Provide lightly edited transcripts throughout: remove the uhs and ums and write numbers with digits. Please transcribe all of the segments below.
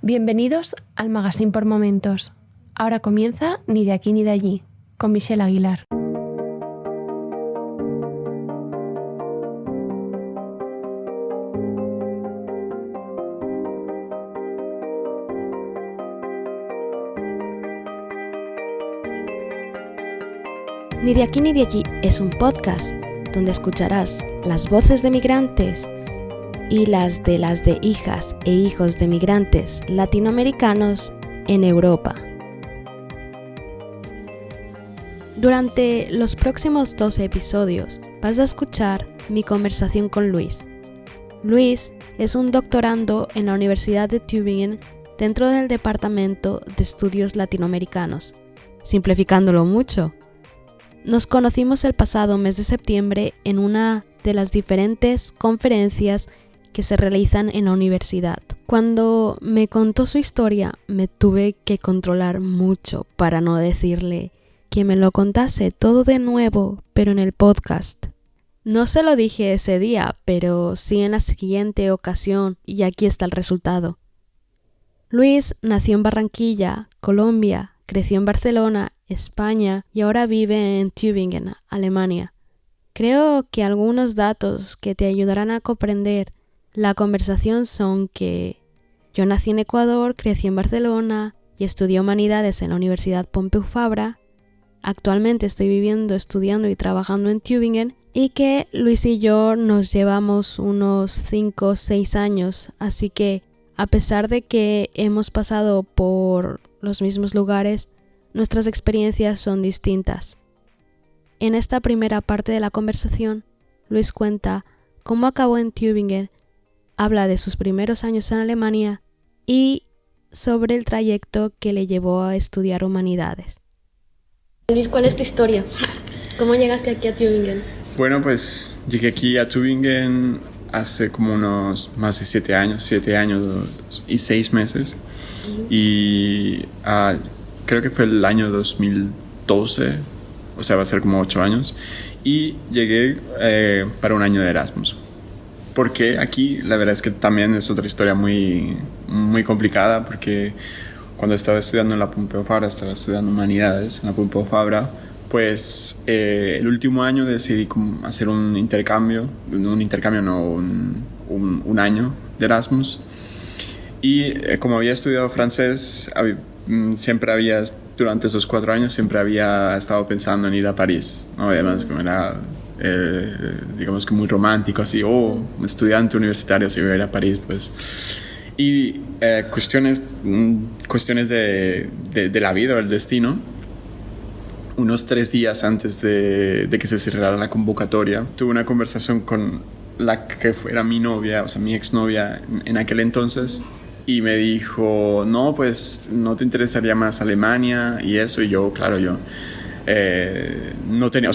Bienvenidos al Magazine por Momentos. Ahora comienza Ni de aquí ni de allí, con Michelle Aguilar. Ni de aquí ni de allí es un podcast donde escucharás las voces de migrantes y las de hijas e hijos de migrantes latinoamericanos en Europa. Durante los próximos 12 episodios vas a escuchar mi conversación con Luis. Luis es un doctorando en la Universidad de Tübingen dentro del Departamento de Estudios Latinoamericanos. Simplificándolo mucho, nos conocimos el pasado mes de septiembre en una de las diferentes conferencias que se realizan en la universidad. Cuando me contó su historia, me tuve que controlar mucho para no decirle que me lo contase todo de nuevo, pero en el podcast. No se lo dije ese día, pero sí en la siguiente ocasión, y aquí está el resultado. Luis nació en Barranquilla, Colombia, creció en Barcelona, España, y ahora vive en Tübingen, Alemania. Creo que algunos datos que te ayudarán a comprender la conversación son que yo nací en Ecuador, crecí en Barcelona y estudié Humanidades en la Universidad Pompeu Fabra. Actualmente estoy viviendo, estudiando y trabajando en Tübingen y que Luis y yo nos llevamos unos 5 o 6 años, así que a pesar de que hemos pasado por los mismos lugares, nuestras experiencias son distintas. En esta primera parte de la conversación, Luis cuenta cómo acabó en Tübingen, habla de sus primeros años en Alemania y sobre el trayecto que le llevó a estudiar Humanidades. Luis, ¿cuál es tu historia? ¿Cómo llegaste aquí a Tübingen? Bueno, pues llegué aquí a Tübingen hace como unos más de 7 años y 6 meses. Y creo que fue el año 2012, o sea, va a ser como 8 años. Y llegué para un año de Erasmus. Porque aquí, la verdad es que también es otra historia muy, muy complicada, porque cuando estaba estudiando en la Pompeu Fabra, estaba estudiando Humanidades en la Pompeu Fabra, pues el último año decidí hacer un año de Erasmus. Y como había estudiado francés, durante esos 4 años siempre había estado pensando en ir a París, ¿no? Además, como era, digamos que muy romántico, así, un estudiante universitario, si voy a ir a París, pues. Y cuestiones de la vida o el destino, unos 3 días antes de que se cerrara la convocatoria, tuve una conversación con la que fuera mi novia, o sea, mi exnovia en aquel entonces, y me dijo, no, pues no te interesaría más Alemania y eso. Y yo, claro, no tenía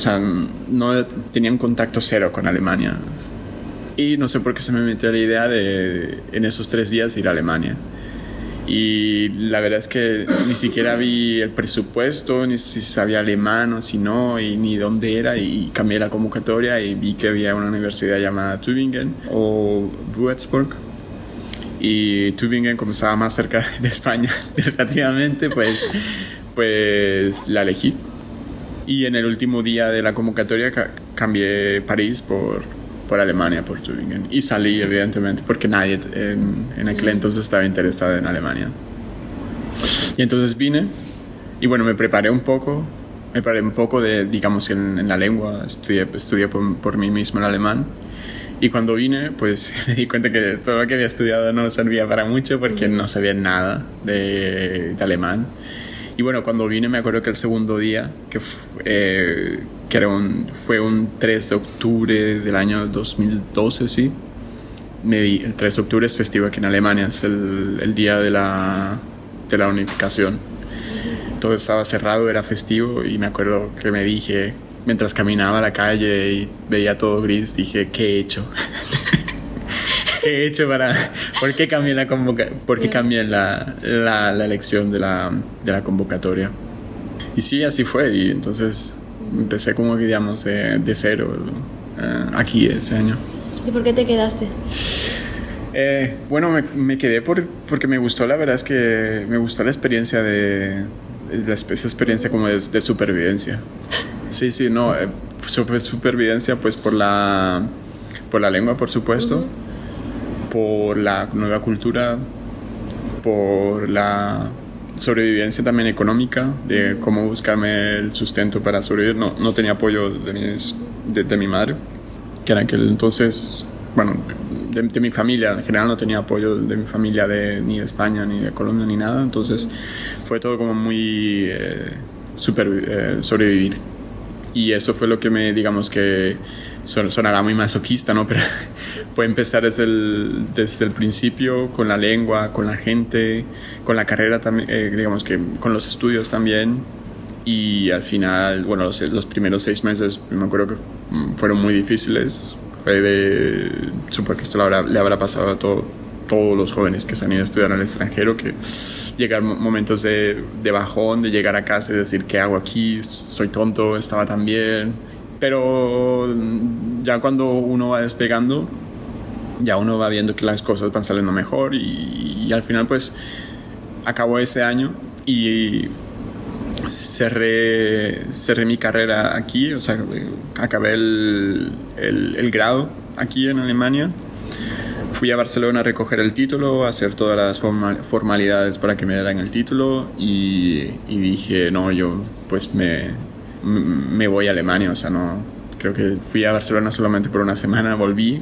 un contacto cero con Alemania. Y no sé por qué se me metió la idea de en esos 3 días ir a Alemania. Y la verdad es que ni siquiera vi el presupuesto, ni si sabía alemán o si no, y ni dónde era. Y cambié la convocatoria y vi que había una universidad llamada Tübingen o Würzburg. Y Tübingen, como estaba más cerca de España relativamente, pues la elegí. Y en el último día de la convocatoria cambié París por Alemania, por Tübingen. Y salí, evidentemente, porque nadie en aquel entonces estaba interesado en Alemania. Y entonces vine y bueno, me preparé un poco de, digamos, en la lengua. Estudié por mí mismo el alemán. Y cuando vine, pues me di cuenta que todo lo que había estudiado no servía para mucho porque no sabía nada de alemán. Y bueno, cuando vine me acuerdo que el segundo día, fue un 3 de octubre del año 2012, sí. El 3 de octubre es festivo aquí en Alemania, es el día de la unificación. Todo estaba cerrado, era festivo, y me acuerdo que me dije, mientras caminaba a la calle y veía todo gris, dije, ¿qué he hecho? ¿Qué he hecho ¿por qué cambié la elección de la convocatoria? Y sí, así fue. Y entonces empecé como que, digamos, de cero aquí ese año. ¿Y por qué te quedaste? Bueno, me quedé porque me gustó, la verdad es que me gustó la experiencia esa experiencia como de supervivencia. Sí, no, fue supervivencia pues por la lengua, por supuesto, por la nueva cultura, por la sobrevivencia también económica, de cómo buscarme el sustento para sobrevivir. No tenía apoyo de mi madre, que en aquel entonces, bueno, de mi familia, en general no tenía apoyo de mi familia ni de España, ni de Colombia, ni nada. Entonces fue todo como muy sobrevivir. Y eso fue lo que digamos que sonará muy masoquista, ¿no? Pero fue empezar desde el principio, con la lengua, con la gente, con la carrera también, digamos que con los estudios también. Y al final, bueno, los primeros 6 meses me acuerdo que fueron muy difíciles. Supongo que esto le habrá pasado a todos los jóvenes que se han ido a estudiar al extranjero, que llegar momentos de bajón, de llegar a casa y decir, ¿qué hago aquí? Soy tonto, estaba tan bien. Pero ya cuando uno va despegando, ya uno va viendo que las cosas van saliendo mejor y al final pues acabó ese año y cerré mi carrera aquí, o sea, acabé el grado aquí en Alemania. Fui a Barcelona a recoger el título, a hacer todas las formalidades para que me dieran el título y dije, no, yo pues me voy a Alemania, o sea, no, creo que fui a Barcelona solamente por una semana, volví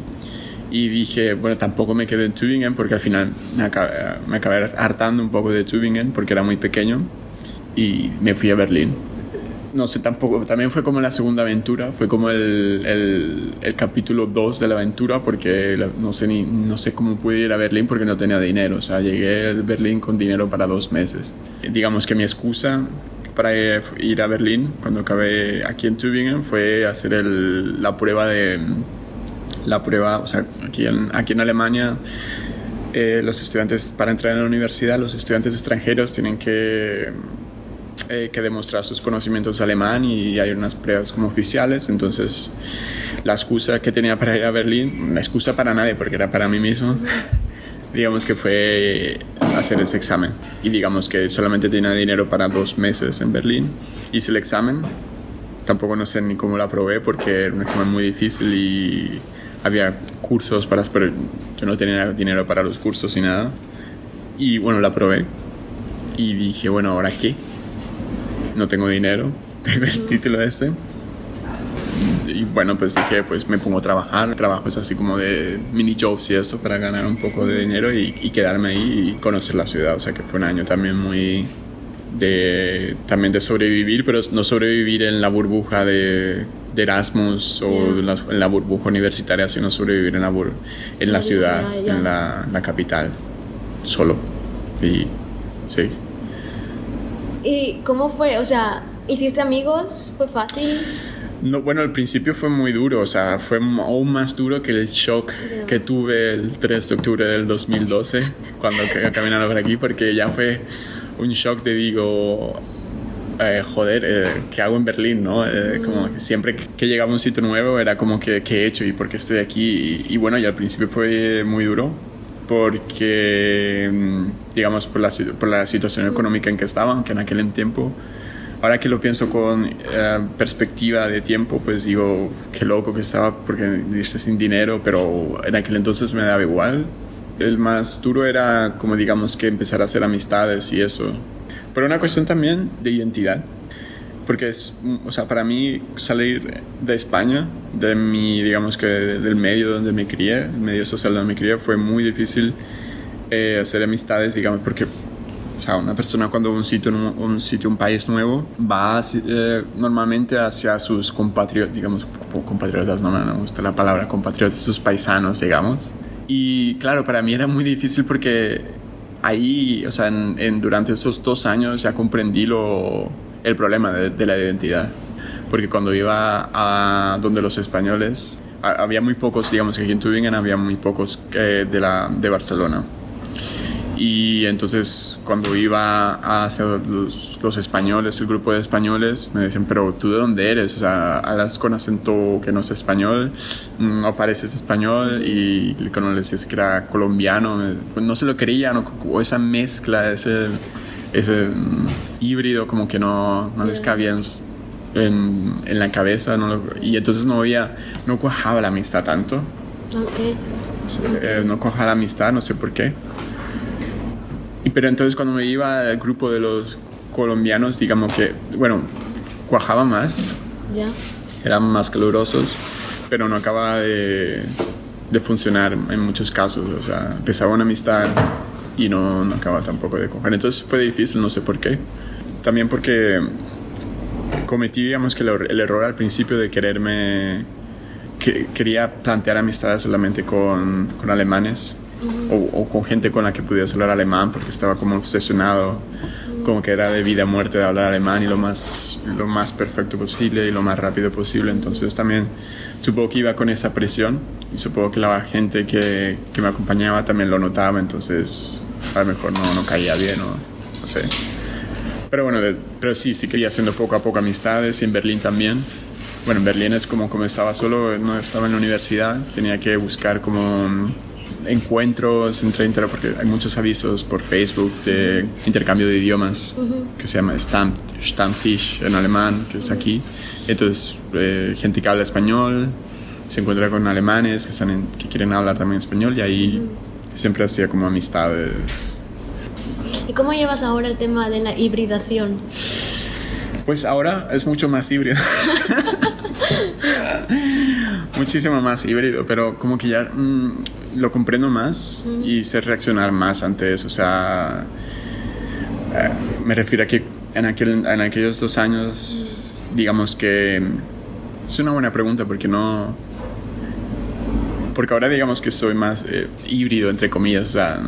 y dije, bueno, tampoco me quedé en Tübingen porque al final me acabé hartando un poco de Tübingen porque era muy pequeño y me fui a Berlín. No sé, también fue como la segunda aventura, fue como el capítulo 2 de la aventura porque no sé cómo pude ir a Berlín porque no tenía dinero, o sea, llegué a Berlín con dinero para 2 meses. Digamos que mi excusa para ir a Berlín cuando acabé aquí en Tübingen fue hacer la prueba, o sea, aquí en Alemania los estudiantes, para entrar en la universidad, los estudiantes extranjeros tienen que demostrar sus conocimientos de alemán y hay unas pruebas como oficiales. Entonces la excusa que tenía para ir a Berlín, la excusa para nadie porque era para mí mismo, digamos que fue hacer ese examen y digamos que solamente tenía dinero para 2 meses en Berlín. Hice el examen, tampoco no sé ni cómo lo aprobé porque era un examen muy difícil y había cursos pero yo no tenía dinero para los cursos ni nada y bueno, lo aprobé y dije, bueno, ¿ahora qué? No tengo dinero, tengo el título y bueno, pues dije, pues me pongo a trabajar, trabajos así como de mini jobs y eso para ganar un poco de dinero y quedarme ahí y conocer la ciudad, o sea que fue un año también muy también de sobrevivir, pero no sobrevivir en la burbuja de Erasmus o en la burbuja universitaria, sino sobrevivir en la ciudad, en la capital, solo. Y sí. ¿Y cómo fue? O sea, ¿hiciste amigos? ¿Fue fácil? No, bueno, al principio fue muy duro, o sea, fue aún más duro que el shock que tuve el 3 de octubre del 2012 cuando caminaba por aquí, porque ya fue un shock de ¿qué hago en Berlín? ¿No? Como que siempre que llegaba a un sitio nuevo era como que ¿qué he hecho y por qué estoy aquí? Y bueno, y al principio fue muy duro porque, digamos, por la situación económica en que estaban, que en aquel tiempo, ahora que lo pienso con perspectiva de tiempo, pues digo, qué loco que estaba porque dice sin dinero, pero en aquel entonces me daba igual. El más duro era como digamos que empezar a hacer amistades y eso. Pero una cuestión también de identidad. Porque o sea, para mí salir de España, digamos que del medio donde me crié, el medio social donde me crié, fue muy difícil hacer amistades, digamos, porque o sea, una persona cuando va a un país nuevo, va normalmente hacia sus compatriotas, digamos, compatriotas, no me gusta la palabra compatriotas, sus paisanos, digamos. Y claro, para mí era muy difícil porque ahí, o sea, durante esos 2 años ya comprendí el problema de la identidad. Porque cuando iba a donde los españoles, había muy pocos, digamos que aquí en Tübingen había muy pocos de Barcelona. Y entonces cuando iba hacia los españoles, el grupo de españoles, me decían, pero ¿tú de dónde eres? O sea, hablas con acento que no es español, no pareces español. Y cuando les decía que era colombiano, no se lo creía, ¿no? O esa mezcla, ese híbrido como que no les cabía en la cabeza, y entonces no cuajaba la amistad tanto. Okay. No cuajaba la amistad, no sé por qué. Pero entonces cuando me iba al grupo de los colombianos, digamos que, bueno, cuajaba más, eran más calurosos, pero no acababa de funcionar en muchos casos. O sea, empezaba una amistad y no acababa tampoco de cuajar. Entonces fue difícil, no sé por qué. También porque cometí, digamos, que el error al principio de quería plantear amistades solamente con alemanes. O con gente con la que pudiera hablar alemán, porque estaba como obsesionado, como que era de vida o muerte de hablar alemán y lo más perfecto posible y lo más rápido posible. Entonces también supongo que iba con esa presión, y supongo que la gente que me acompañaba también lo notaba, entonces a lo mejor no caía bien, no sé. Pero bueno, pero sí quería haciendo poco a poco amistades, y en Berlín también. Bueno, en Berlín es como estaba solo, no estaba en la universidad, tenía que buscar como encuentros porque hay muchos avisos por Facebook de intercambio de idiomas, que se llama Stammtisch en alemán, que es aquí. Entonces gente que habla español se encuentra con alemanes que quieren hablar también español, y ahí siempre hacía como amistades. ¿Y cómo llevas ahora el tema de la hibridación? Pues ahora es mucho más híbrido. Muchísimo más híbrido, pero como que ya lo comprendo más y sé reaccionar más ante eso. O sea, me refiero a que en aquellos 2 años, digamos que es una buena pregunta, porque ahora digamos que soy más híbrido, entre comillas. O sea,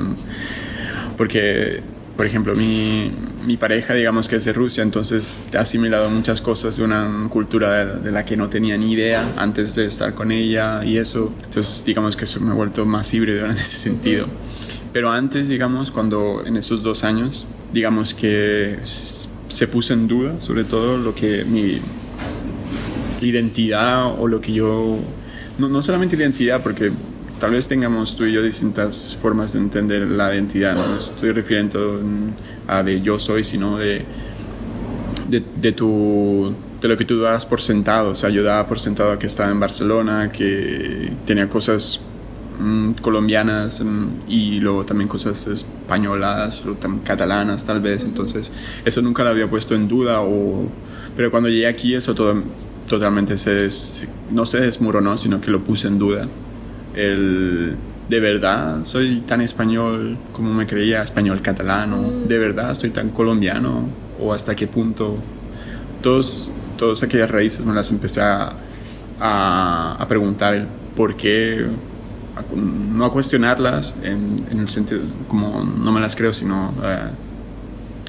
porque, por ejemplo, mi pareja, digamos que es de Rusia, entonces he asimilado muchas cosas de una cultura de la que no tenía ni idea antes de estar con ella y eso. Entonces, digamos que me he vuelto más híbrido en ese sentido. Pero antes, digamos, cuando en esos 2 años, digamos que se puso en duda, sobre todo lo que mi identidad o lo que yo... No solamente identidad, porque tal vez tengamos tú y yo distintas formas de entender la identidad. No estoy refiriendo a de yo soy, sino de lo que tú das por sentado. O sea, yo daba por sentado que estaba en Barcelona, que tenía cosas colombianas y luego también cosas españolas o también catalanas tal vez. Entonces eso nunca lo había puesto en duda, pero cuando llegué aquí eso totalmente no se desmoronó, sino que lo puse en duda. ¿De verdad soy tan español como me creía, español catalano? ¿De verdad soy tan colombiano? ¿O hasta qué punto? Todas aquellas raíces me las empecé a preguntar el por qué, no a cuestionarlas en el sentido como no me las creo, sino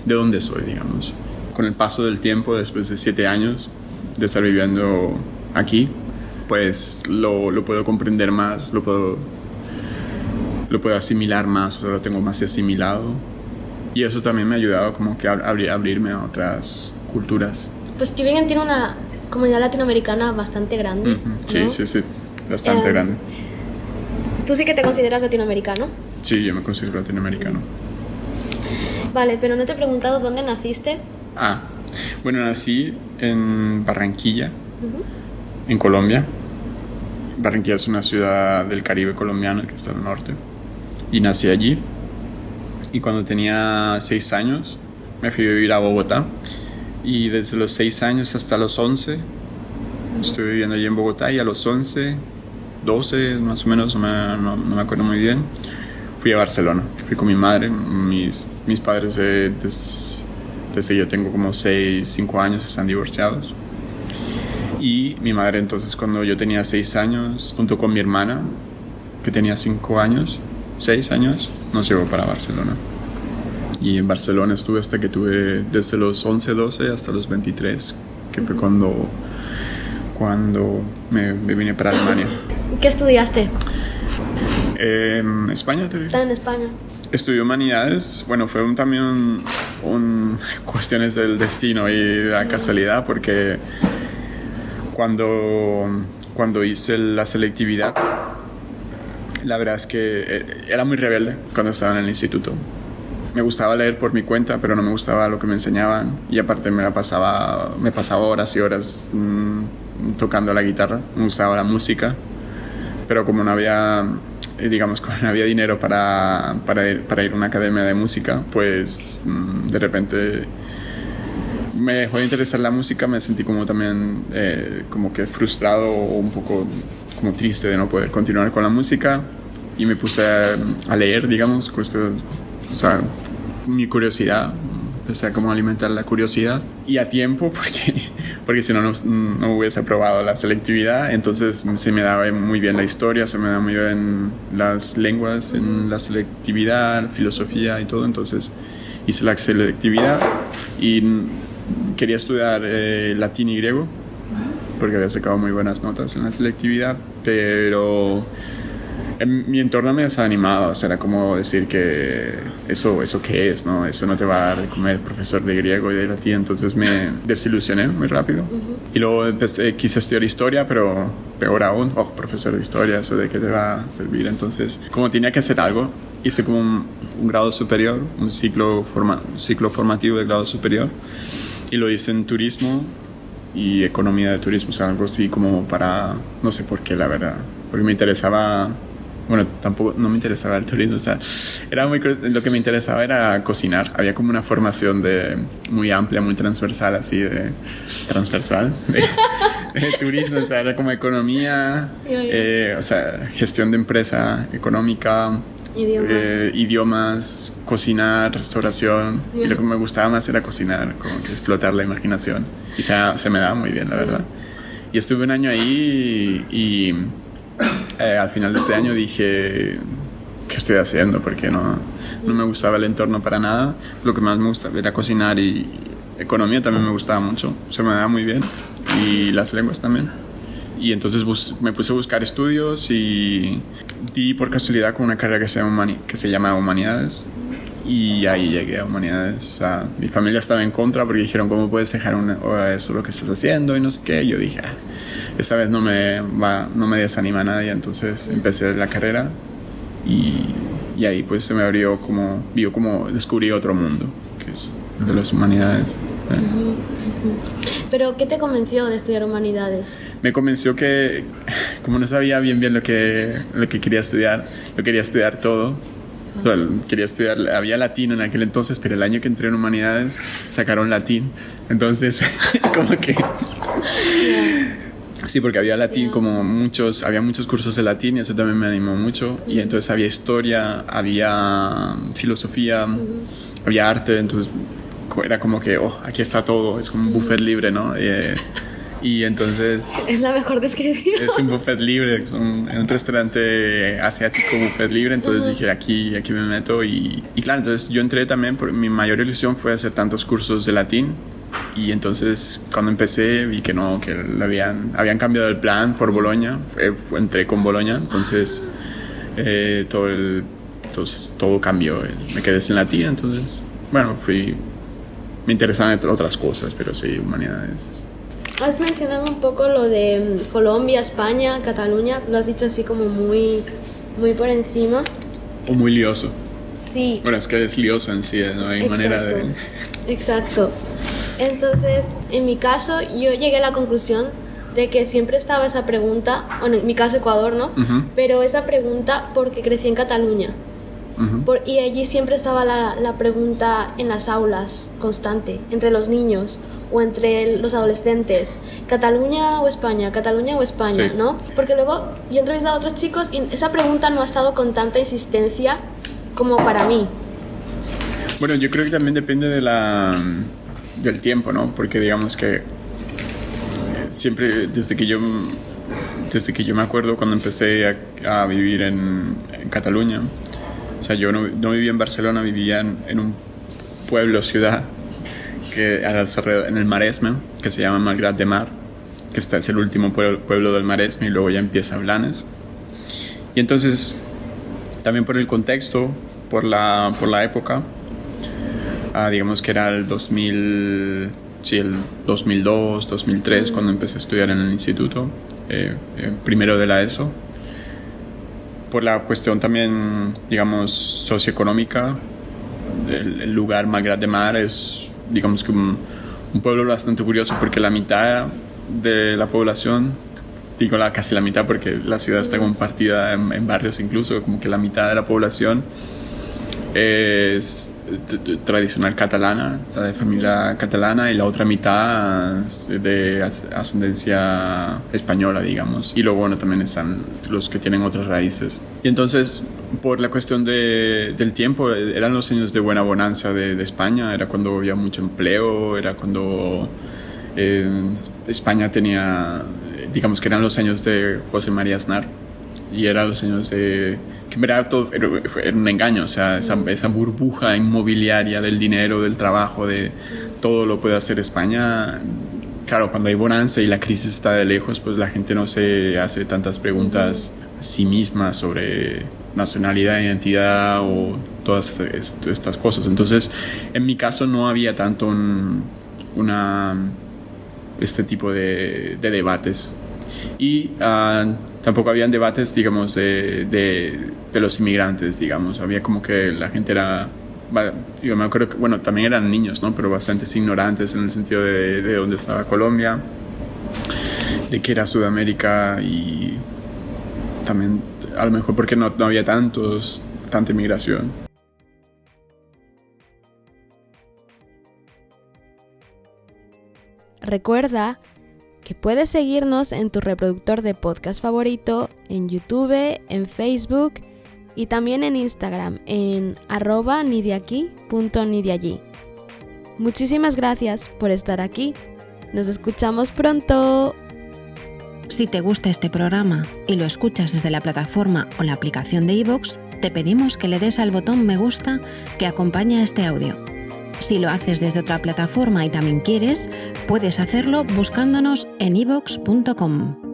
de dónde soy, digamos. Con el paso del tiempo, después de 7 años de estar viviendo aquí, pues lo puedo comprender más, lo puedo asimilar más, o sea, lo tengo más asimilado, y eso también me ha ayudado como que a abrirme a otras culturas. Pues Tübingen tiene una comunidad latinoamericana bastante grande, ¿no? Sí, bastante grande. ¿Tú sí que te consideras latinoamericano? Sí, yo me considero latinoamericano. Vale, pero no te he preguntado dónde naciste. Bueno, nací en Barranquilla, en Colombia. Barranquilla es una ciudad del Caribe colombiano que está al norte, y nací allí. Y cuando tenía 6 años me fui a vivir a Bogotá, y desde los 6 años hasta los 11 estuve viviendo allí en Bogotá, y a los 11, 12 más o menos, no me acuerdo muy bien, fui a Barcelona. Fui con mi madre. Mis padres desde yo tengo como 5 años están divorciados. Y mi madre, entonces, cuando yo tenía 6 años, junto con mi hermana, que tenía 6 años, nos llevó para Barcelona. Y en Barcelona estuve hasta que tuve, desde los 11, 12 hasta los 23, que fue cuando me vine para Alemania. ¿Qué estudiaste? En España, ¿Estás en España? Estudié humanidades. Bueno, fue también cuestiones del destino y de la casualidad, porque cuando hice la selectividad, la verdad es que era muy rebelde cuando estaba en el instituto. Me gustaba leer por mi cuenta, pero no me gustaba lo que me enseñaban, y aparte me pasaba horas y horas tocando la guitarra. Me gustaba la música, pero como no había dinero para ir a una academia de música, pues de repente me dejó de interesar la música. Me sentí como también como que frustrado o un poco como triste de no poder continuar con la música, y me puse a leer, digamos, o sea, mi curiosidad. Empecé a como alimentar la curiosidad, y a tiempo, porque si no hubiese aprobado la selectividad. Entonces se me daba muy bien la historia, se me daba muy bien las lenguas en la selectividad, filosofía y todo. Entonces hice la selectividad y quería estudiar latín y griego, porque había sacado muy buenas notas en la selectividad, pero mi entorno me desanimaba. O sea, era como decir que eso qué es, ¿no? Eso no te va a dar de comer, profesor de griego y de latín. Entonces me desilusioné muy rápido. Y luego quise estudiar historia, pero peor aún, profesor de historia, ¿eso de qué te va a servir? Entonces, como tenía que hacer algo, hice como un grado superior, un ciclo formativo de grado superior, y lo hice en turismo y economía de turismo. O sea, algo así como para, no sé por qué, la verdad, porque me interesaba. Bueno, tampoco, no me interesaba el turismo. O sea, lo que me interesaba era cocinar. Había como una formación muy amplia, muy transversal, así de turismo. O sea, era como economía, o sea, gestión de empresa económica, idiomas, cocinar, restauración. Y lo que me gustaba más era cocinar, como que explotar la imaginación. Y se me daba muy bien, la verdad. Y estuve un año ahí y al final de este año dije, ¿qué estoy haciendo? Porque no me gustaba el entorno para nada. Lo que más me gustaba era cocinar, y economía también me gustaba mucho. Se me daba muy bien. Y las lenguas también. Y entonces me puse a buscar estudios y di por casualidad con una carrera que se llama Humanidades. Y ahí llegué a Humanidades. O sea, mi familia estaba en contra porque dijeron, ¿cómo puedes dejar eso lo que estás haciendo? Y no sé qué. Y yo dije, esta vez no me desanima nadie. Entonces empecé la carrera y ahí pues se me abrió como descubrí otro mundo, que es de las humanidades. ¿Pero qué te convenció de estudiar humanidades? Me convenció que, como no sabía bien lo que quería estudiar, yo quería estudiar todo. O sea, quería estudiar, había latín en aquel entonces, pero el año que entré en humanidades sacaron latín. Entonces, como que... Sí, porque había latín, había muchos cursos de latín, y eso también me animó mucho. Y entonces había historia, había filosofía, había arte. Entonces era como que, aquí está todo, es como un buffet libre, ¿no? Y entonces... Es la mejor descripción. Es un buffet libre, es un restaurante asiático, buffet libre. Entonces dije, aquí me meto. Y claro, entonces yo entré también, mi mayor ilusión fue hacer tantos cursos de latín. Y entonces cuando empecé vi que no, que habían cambiado el plan por Boloña. Entré con Boloña, entonces todo cambió. Me quedé sin latín, entonces bueno, me interesaban otras cosas, pero sí, humanidades. Has mencionado un poco lo de Colombia, España, Cataluña. Lo has dicho así como muy, muy por encima. O muy lioso. Sí. Bueno, es que es lioso en sí, no hay manera de... Exacto. Entonces, en mi caso, yo llegué a la conclusión de que siempre estaba esa pregunta, bueno, en mi caso Ecuador, ¿no? Pero esa pregunta porque crecí en Cataluña. Y allí siempre estaba la pregunta en las aulas, constante, entre los niños o entre los adolescentes, ¿Cataluña o España? ¿Cataluña o España? Sí. ¿No? Porque luego yo he entrevistado a otros chicos y esa pregunta no ha estado con tanta insistencia como para mí. Bueno, yo creo que también depende del tiempo, ¿no? Porque digamos que siempre, desde que yo me acuerdo cuando empecé a vivir en Cataluña, o sea, yo no vivía en Barcelona, vivía en un ciudad, que en el Maresme, que se llama Malgrat de Mar, que es el último pueblo del Maresme, y luego ya empieza Blanes. Y entonces, también por el contexto, por la época. Digamos que era el 2002, 2003, cuando empecé a estudiar en el instituto, primero de la ESO. Por la cuestión también, digamos, socioeconómica, el lugar Malgrat de Mar es, digamos, que un pueblo bastante curioso, porque la mitad de la población, digo casi la mitad porque la ciudad está compartida en barrios incluso, como que la mitad de la población es tradicional catalana, o sea, de familia catalana, y la otra mitad de ascendencia española, digamos. Y luego, bueno, también están los que tienen otras raíces. Y entonces, por la cuestión del tiempo, eran los años de buena bonanza de España, era cuando había mucho empleo, era cuando España tenía, digamos que eran los años de José María Aznar, y eran los años de... que en verdad todo era un engaño, o sea, esa burbuja inmobiliaria del dinero, del trabajo, de todo lo puede hacer España. Claro, cuando hay bonanza y la crisis está de lejos, pues la gente no se hace tantas preguntas a sí misma sobre nacionalidad, identidad o todas estas cosas. Entonces, en mi caso no había tanto este tipo de debates. Y tampoco habían debates, digamos, de los inmigrantes, digamos. Había como que la gente era... Yo me acuerdo que, bueno, también eran niños, ¿no? Pero bastante ignorantes en el sentido de dónde estaba Colombia, de qué era Sudamérica, y también a lo mejor porque no había tanta inmigración. Recuerda que puedes seguirnos en tu reproductor de podcast favorito, en YouTube, en Facebook y también en Instagram en @nideaquí.nideallí. Muchísimas gracias por estar aquí. Nos escuchamos pronto. Si te gusta este programa y lo escuchas desde la plataforma o la aplicación de iVoox, te pedimos que le des al botón me gusta que acompaña este audio. Si lo haces desde otra plataforma y también quieres, puedes hacerlo buscándonos en iVoox.com.